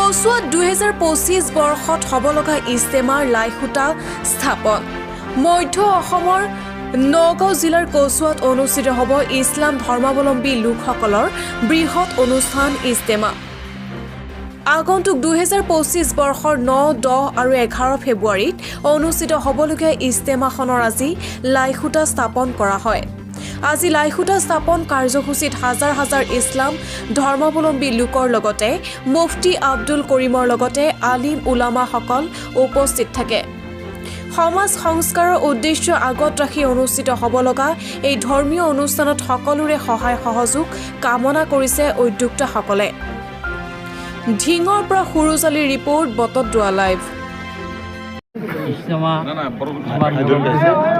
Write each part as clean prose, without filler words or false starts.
কচুৱাত 2025 বৰ্ষত হবলগা ইস্তেমাৰ লাইখুটা স্থাপন মধ্য অসমৰ নগাঁও জিলাৰ কচুৱাত অনুষ্ঠিত হ'ব ইছলাম ধৰ্মাৱলম্বী লোকসকলৰ বৃহৎ অনুষ্ঠান ইস্তেমা। আগন্তুক 2025 বৰ্ষৰ 9, 10 আৰু 11 ফেব্ৰুৱাৰীত অনুষ্ঠিত হ'বলগীয়া ইস্তেমাখনৰ আজি লাইখুটা স্থাপন কৰা হয়। আজি লাইখুটা স্থাপন কাৰ্যসূচীত হাজাৰ হাজাৰ ইছলাম ধৰ্মাৱলম্বী লোকৰ লগতে মুফতি আব্দুল কৰিমৰ লগতে আলিম উলামাসকল উপস্থিত থাকে। সমাজ সংস্কাৰৰ উদ্দেশ্য আগত ৰাখি অনুষ্ঠিত হ'ব লগা এই ধৰ্মীয় অনুষ্ঠানত সকলোৰে সহায় সহযোগ কামনা কৰিছে উদ্যোক্তাসকলে। ঢিঙৰ পৰা সুৰুজালিৰ ৰিপৰ্ট বটদ্ৰোৱা লাইভ।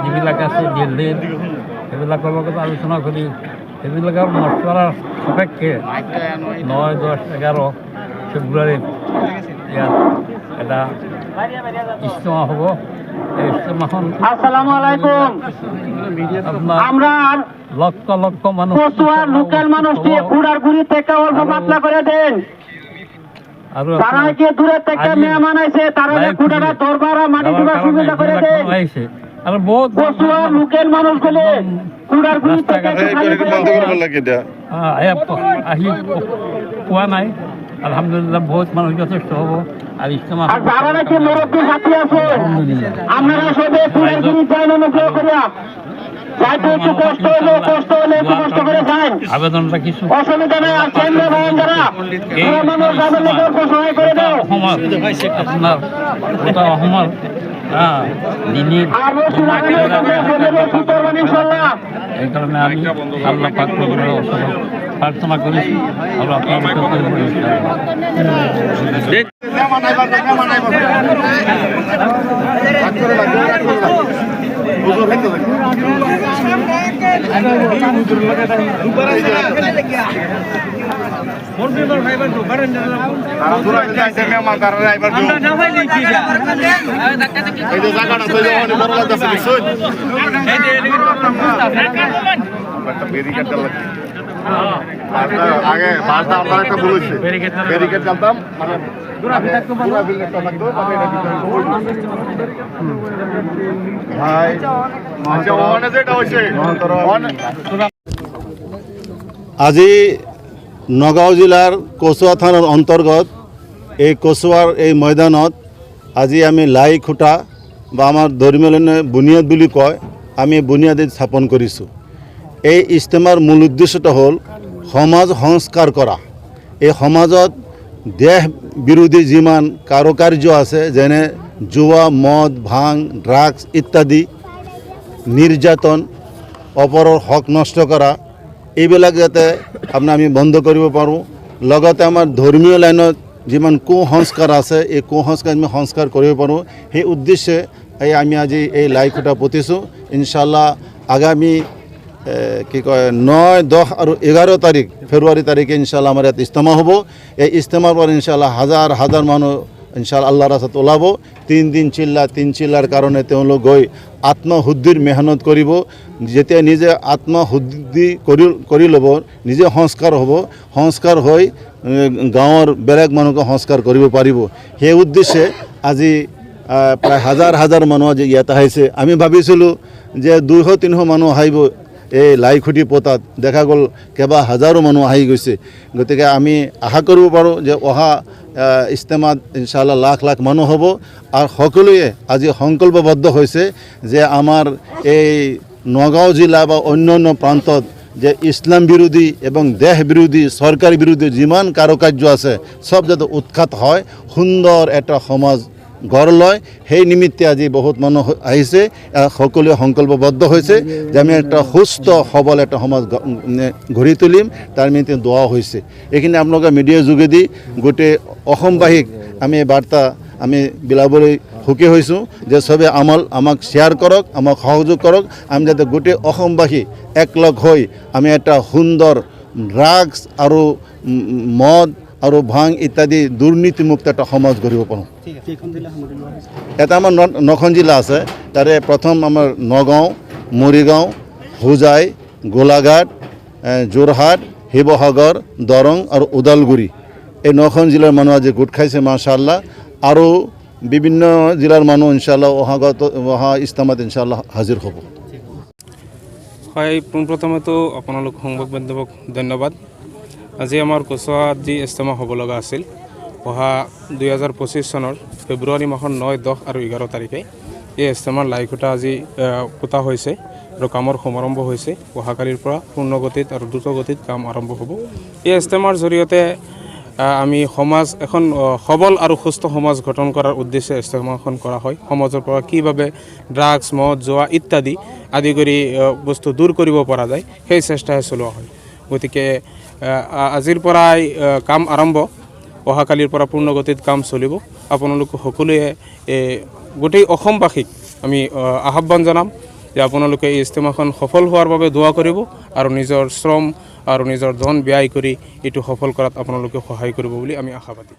যিবিলাক আছে দিল্লীৰ সেইবিলাকৰ লগত আলোচনা কৰি সেইবিলাকৰ মছলাৰ সাপেক্ষে 9, 10, 11 ফেব্ৰুৱাৰীত ইয়াত এটা ইজতেমা হ'ব। এই ইজতেমাখন আমরা লক্ষ লক্ষ মানুষ কচুয়ার লোকাল মানুষ দিয়ে কুড়ার গুড়ি থেকে অল্প পাতলা করে দেন। আৰু যাৰা কি দূৰে থেকে মেহমান আইছে তাৰা কুড়াটা দৰবাৰা মাটি দিবাৰ সুবিধা কৰে দেন। আৰু বহুত কচুয়াৰ লোকাল মানুষ গুলি কুড়াৰ গুড়ি থেকে আহি পোৱা নাই। আলহামদুলিল্লাহ বহুত মানুষ যথেষ্ট হ'ব। আর ইজতেমা আর যারা নাকি মুরব্বী সাথী আছে আপনারা সবে কুড়ার গুড়ি যান অনুগ্রহ করিয়া যাইতে একটু কষ্ট হলে একটু কষ্ট করে যান। আবেদনটা কিছু অসুবিধা নেই। আর কেন্দ্র ভবন যারা মানুষ যাদের লোক সহায় করে দাও। অসমৰ আপোনাৰ গোটা অসমৰ দিনীৰ এইকাৰণে আমি আল্লাহ পাক প্ৰাৰ্থনা কৰিছোঁ আৰু আগে বাসটা আপনাৰা একটা বলেছে ব্যাৰিকেড জানতাম মানে ভাই আজি নগাঁও জিলাৰ কচুৱা থানাৰ অন্তৰ্গত এই কচুৱাৰ এই ময়দানত আজি আমি লাই খুঁটা বা আমাৰ ধৰ্মীয় বুনিয়াদ বুলি কয় আমি বুনিয়াদ স্থাপন কৰিছোঁ। এই ইজতেমাৰ মূল উদ্দেশ্যটো হ'ল সমাজ সংস্কাৰ কৰা। এই সমাজত দেশ বিৰোধী যিমান কাৰুকাৰ্য আছে যেনে জুৱা, মদ, ভাং, ড্ৰাগছ ইত্যাদি, নিৰ্যাতন, অপৰৰ হক নষ্ট কৰা, এইবিলাক যাতে আমি বন্ধ কৰিব পাৰোঁ। লগতে আমাৰ ধৰ্মীয় লাইনত যিমান কুসংস্কাৰ আছে এই কুসংস্কাৰ আমি সংস্কাৰ কৰিব পাৰোঁ। সেই উদ্দেশ্যে আমি আজি এই লাই খুঁটা পুতিছোঁ। ইনশাল্লাহ আগামী কি কয় 9, 10 আৰু 11 তাৰিখ ফেব্ৰুৱাৰী তাৰিখে ইনশাল্লাহ আমাৰ ইয়াত ইজতেমা হ'ব। এই ইজতেমাৰ পৰা ইনশাল্লাহ হাজাৰ হাজাৰ মানুহ ইনশাল্লাহ আল্লাহৰ ৰাস্তাত ওলাব। 3 দিন তিন চিল্লাৰ কাৰণে তেওঁলোক গৈ আত্মশুদ্ধিৰ মেহনত কৰিব। যেতিয়া নিজে আত্মশুদ্ধি কৰি ল'ব, নিজে সংস্কাৰ হ'ব, সংস্কাৰ হৈ গাঁৱৰ বেলেগ মানুহকে সংস্কাৰ কৰিব পাৰিব। সেই উদ্দেশ্যে আজি প্ৰায় হাজাৰ হাজাৰ মানুহ আজি ইয়াত আহিছে। আমি ভাবিছিলোঁ যে 200-300 মানুহ আহিব এই লাই খুঁটি পতাত, দেখা গ'ল কেইবা হাজাৰো মানুহ আহি গৈছে। গতিকে আমি আশা কৰিব পাৰোঁ যে অহা ইজতেমাত ইনশাআল্লাহ লাখ লাখ মানুহ হ'ব। আৰু সকলোৱে আজি সংকল্পবদ্ধ হৈছে যে আমাৰ এই নগাঁও জিলা বা অন্যান্য প্ৰান্তত যে ইছলাম বিৰোধী এবং দেশ বিৰোধী চৰকাৰ বিৰোধী যিমান কাৰুকাৰ্য আছে সব যাতে উৎখাত হয়, সুন্দৰ এটা সমাজ গঢ় লয়। সেই নিমিত্তে আজি বহুত মানুহ আহিছে, সকলোৱে সংকল্পবদ্ধ হৈছে যে আমি একটা সুস্থ সবল এটা সমাজ গঢ়ি তুলিম। তাৰ নিমিত্তে দোৱা হৈছে। এইখিনি আপোনালোকে মিডিয়াৰ যোগেদি গোটেই অসমবাসীক আমি বাৰ্তা আমি বিলাবলৈ সুখী হৈছোঁ যে চবে আমাক শ্বেয়াৰ কৰক, আমাক সহযোগ কৰক। আমি যাতে গোটেই অসমবাসী একলগ হৈ আমি এটা সুন্দৰ ড্ৰাগছ আৰু মদ আৰু ভাং ইত্যাদি দুৰ্নীতিমুক্ত এটা সমাজ গঢ়িব পাৰোঁ। এটা আমাৰ 9খন জিলা আছে। তাৰে প্ৰথম আমাৰ নগাঁও, মৰিগাঁও, হোজাই, গোলাঘাট, যোৰহাট, শিৱসাগৰ, দৰং আৰু ওদালগুৰি। এই 9খন জিলাৰ মানুহ আজি গোট খাইছে মাশাআল্লাহ আৰু বিভিন্ন জিলাৰ মানুহ ইনশাআল্লাহ অহা ইজতেমাত ইনশাআল্লাহ হাজিৰ হ'ব। হয়, পোনপ্ৰথমেতো আপোনালোক সংবাদ মাধ্যমক ধন্যবাদ। আজি আমাৰ কচুৱাত যি ইজতেমা হ'ব লগা আছিল অহা 2025 চনৰ ফেব্ৰুৱাৰী মাহৰ 9, 10 আৰু 11 তাৰিখে এই ইজতেমাৰ লাইখুটা আজি পোতা হৈছে আৰু কামৰ সমাৰম্ভ হৈছে। অহাকালিৰ পৰা পূৰ্ণগতিত আৰু দ্ৰুতগতিত কাম আৰম্ভ হ'ব। এই ইজতেমাৰ জৰিয়তে আমি সমাজ এখন সবল আৰু সুস্থ সমাজ গঠন কৰাৰ উদ্দেশ্যে ইজতেমাখন কৰা হয়। সমাজৰ পৰা কিভাৱে ড্ৰাগছ, মদ, জুৱা ইত্যাদি আদি কৰি বস্তু দূৰ কৰিব পৰা যায় সেই চেষ্টাহে চলোৱা হয়। গতিকে আজিৰ পৰাই কাম আৰম্ভ, অহাকালিৰ পৰা পূৰ্ণগতিত কাম চলিব। আপোনালোক সকলোৱে গোটেই অসমবাসীক আমি আহ্বান জনাম যে আপোনালোকে এই ইজতেমাখন সফল হোৱাৰ বাবে দোৱা কৰিব আৰু নিজৰ শ্ৰম আৰু নিজৰ ধন ব্যয় কৰি এইটো সফল কৰাত আপোনালোকে সহায় কৰিব বুলি আমি আশাবাদী।